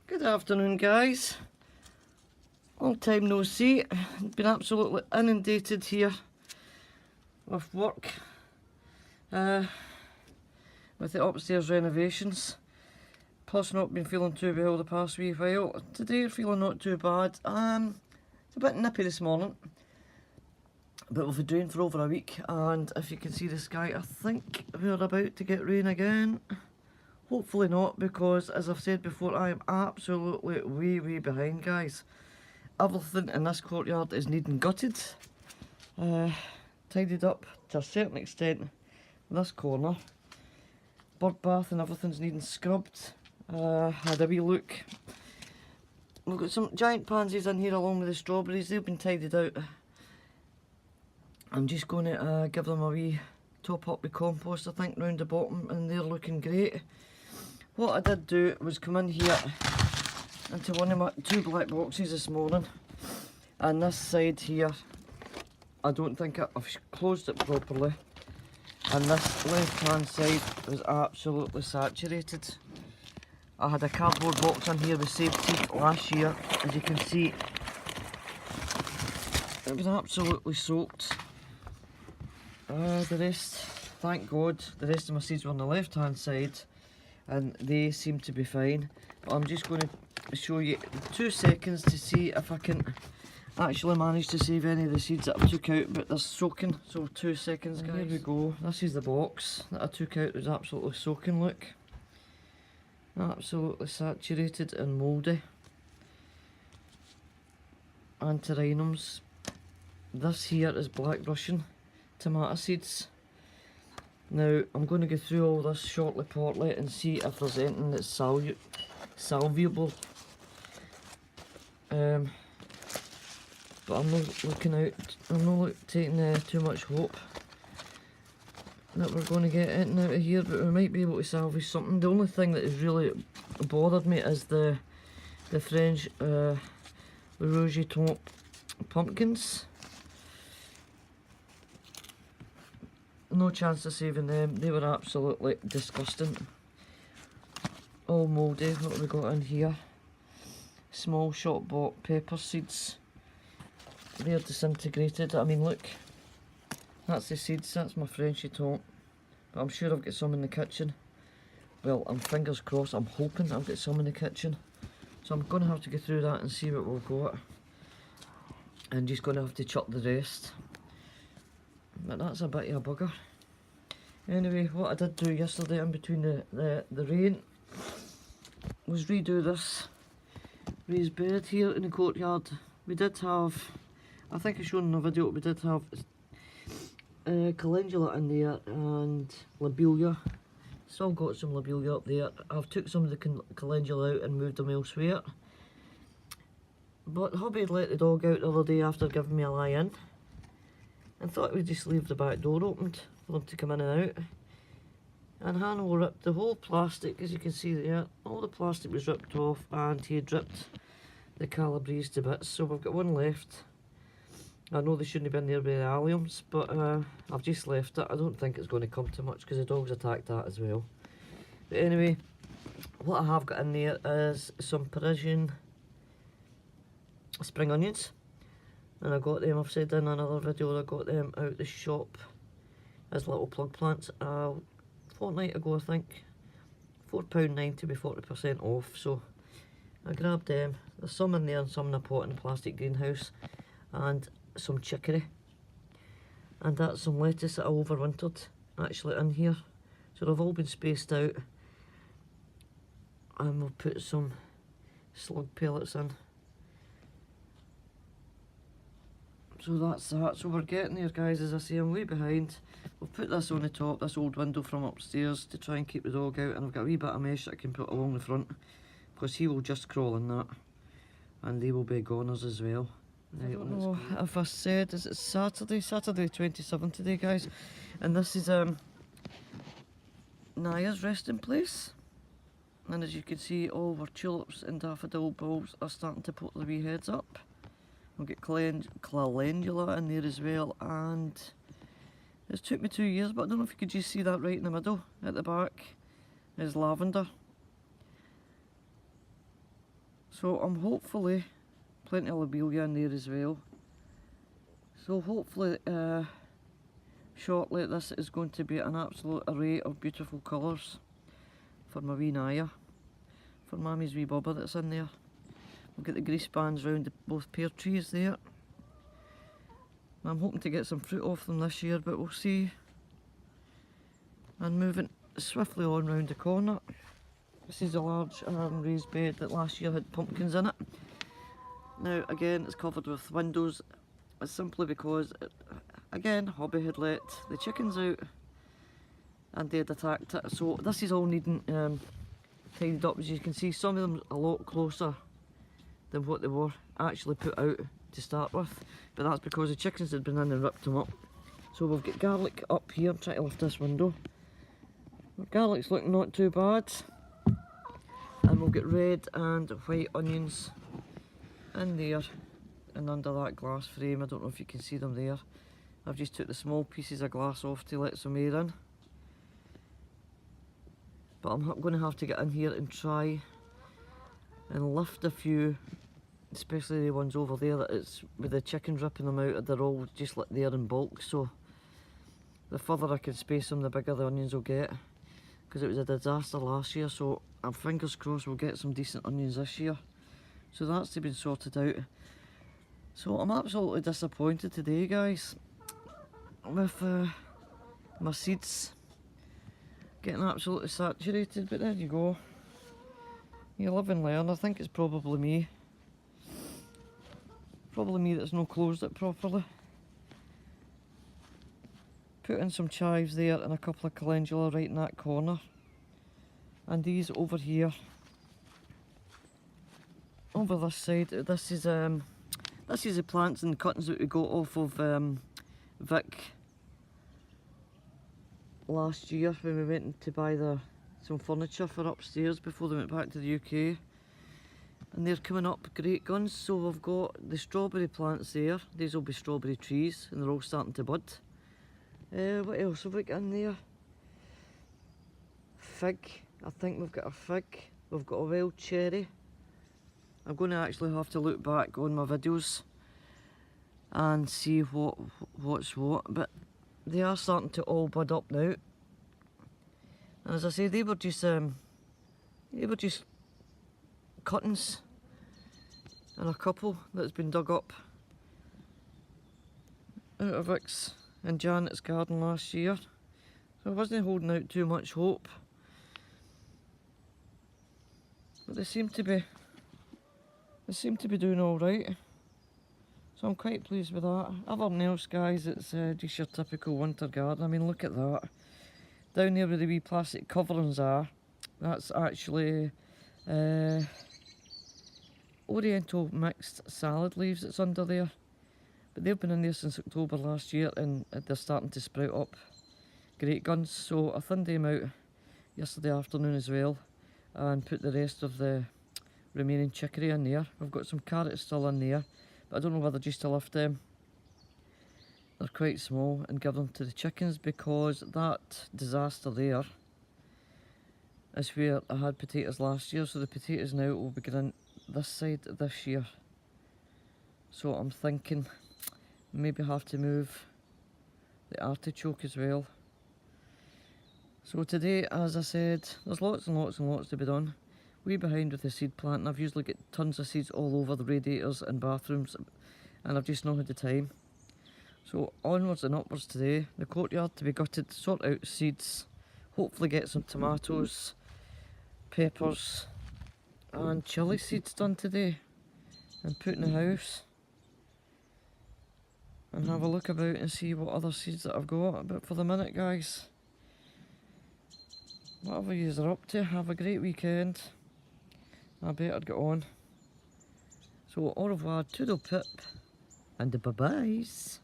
Good afternoon, guys. Long time no see. Been absolutely inundated here with work with the upstairs renovations. Plus not been feeling too well the past wee while. Today feeling not too bad. It's a bit nippy this morning, but we've been rain for over a week, and if you can see the sky, I think we're about to get rain again. Hopefully not, because as I've said before, I am absolutely way behind, guys. Everything in this courtyard is needing gutted, tidied up to a certain extent. This corner, bird bath and everything's needing scrubbed. Had a wee look. We've got some giant pansies in here along with the strawberries. They've been tidied out. I'm just going to give them a wee top up with compost, I think, round the bottom, and they're looking great. What I did do was come in here into one of my two black boxes this morning, and this side here, I don't think I've closed it properly, and this left hand side was absolutely saturated. I had a cardboard box in here with saved teeth last year. As you can see, it was absolutely soaked. The rest, thank God, the rest of my seeds were on the left hand side and they seem to be fine. But I'm just going to show you 2 seconds to see if I can actually manage to save any of the seeds that I took out, but they're soaking. So 2 seconds, guys. Here we go. This is the box that I took out. It was absolutely soaking, look. Absolutely saturated and mouldy. Antirrhinums. This here is black Russian tomato seeds. Now I'm going to go through all this shortly portly and see if there's anything that's salvageable. But I'm not looking out. I'm not taking too much hope that we're going to get anything out of here, but we might be able to salvage something. The only thing that has really bothered me is the French Rouge Taupe pumpkins. No chance of saving them. They were absolutely disgusting. All mouldy. What have we got in here? Small shot bought pepper seeds. They're disintegrated. I mean, look. That's the seeds. That's my Frenchy taupe. But I'm sure I've got some in the kitchen. Well, I'm fingers crossed. I'm hoping I've got some in the kitchen. So I'm going to have to go through that and see what we've got. And just going to have to chuck the rest. But that's a bit of a bugger. Anyway, what I did do yesterday in between the rain was redo this raised bed here in the courtyard. We did have, I think I showed in the video, we did have calendula in there and lobelia. Still got some lobelia up there. I've took some of the calendula out and moved them elsewhere. But hubby had let the dog out the other day after giving me a lie in, and thought we'd just leave the back door opened for them to come in and out. And Hannah ripped the whole plastic, as you can see there. All the plastic was ripped off, and he had ripped the Calabrese to bits. So we've got one left. I know they shouldn't have been there with the alliums, but I've just left it. I don't think it's going to come to much because the dogs attacked that as well. But anyway, what I have got in there is some Parisian spring onions. And I got them, I've said in another video, I got them out the shop as little plug plants a fortnight ago, I think. £4.90 to be 40% off, so I grabbed them. There's some in there and some in a pot in a plastic greenhouse, and some chicory. And that's some lettuce that I overwintered actually in here. So they've all been spaced out. And we'll put some slug pellets in. So that's that. So we're getting there, guys. As I say, I'm way behind. We'll put this on the top, this old window from upstairs, to try and keep the dog out, and I've got a wee bit of mesh that I can put along the front, because he will just crawl in that, and they will be goners as well. Right, I don't know if I said, is it Saturday 27th today, guys, and this is Naya's resting place. And as you can see, all our tulips and daffodil bulbs are starting to put their wee heads up. We've got calendula in there as well, and it's took me 2 years, but I don't know if you could just see that right in the middle at the back is lavender. So I'm hopefully plenty of lobelia in there as well. So hopefully shortly this is going to be an absolute array of beautiful colours for my wee Naya, for Mammy's wee bubba that's in there. We'll get the grease bands round both pear trees there. I'm hoping to get some fruit off them this year, but we'll see. And moving swiftly on round the corner. This is a large raised bed that last year had pumpkins in it. Now again it's covered with windows. It's simply because, again, Hobby had let the chickens out and they had attacked it. So this is all needing tidied up. As you can see, some of them a lot closer than what they were actually put out to start with. But that's because the chickens had been in and ripped them up. So we've got garlic up here. I'm trying to lift this window. Garlic's looking not too bad. And we'll get red and white onions in there and under that glass frame. I don't know if you can see them there. I've just took the small pieces of glass off to let some air in. But I'm going to have to get in here and try and lift a few, especially the ones over there that it's with the chickens ripping them out, they're all just like there in bulk. So the further I can space them, the bigger the onions will get. Because it was a disaster last year, so I'm fingers crossed we'll get some decent onions this year. So that's to be sorted out. So I'm absolutely disappointed today, guys, with my seeds getting absolutely saturated, but there you go. You live and learn. I think it's probably me. Probably me that's not closed it properly. Put in some chives there and a couple of calendula right in that corner. And these over here. Over this side, this is the plants and cuttings that we got off of Vic last year when we went to buy some furniture for upstairs before they went back to the UK. And they're coming up great guns. So we've got the strawberry plants there. These will be strawberry trees and they're all starting to bud. What else have we got in there? Fig. I think we've got a fig. We've got a wild cherry. I'm going to actually have to look back on my videos and see what's what. But they are starting to all bud up now. And as I say, they were just cuttings and a couple that's been dug up out of Vic's and Janet's garden last year. So I wasn't holding out too much hope. But they seem to be doing alright. So I'm quite pleased with that. Everything else, guys, it's just your typical winter garden. I mean, look at that. Down there where the wee plastic coverings are, that's actually Oriental mixed salad leaves that's under there. But they've been in there since October last year and they're starting to sprout up great guns. So I thinned them out yesterday afternoon as well and put the rest of the remaining chicory in there. I've got some carrots still in there, but I don't know whether just to lift them. They're quite small and give them to the chickens because that disaster there is where I had potatoes last year. So the potatoes now will be going this side this year. So I'm thinking maybe have to move the artichoke as well. So today, as I said, there's lots and lots and lots to be done. Way behind with the seed planting. I've usually got tons of seeds all over the radiators and bathrooms and I've just not had the time. So onwards and upwards today. The courtyard to be gutted, sort out seeds, hopefully get some tomatoes, peppers and chilli seeds done today and put in the house. And have a look about and see what other seeds that I've got. But for the minute, guys, whatever you are up to, have a great weekend. I better get on. So au revoir, toodle pip, and bye-byes.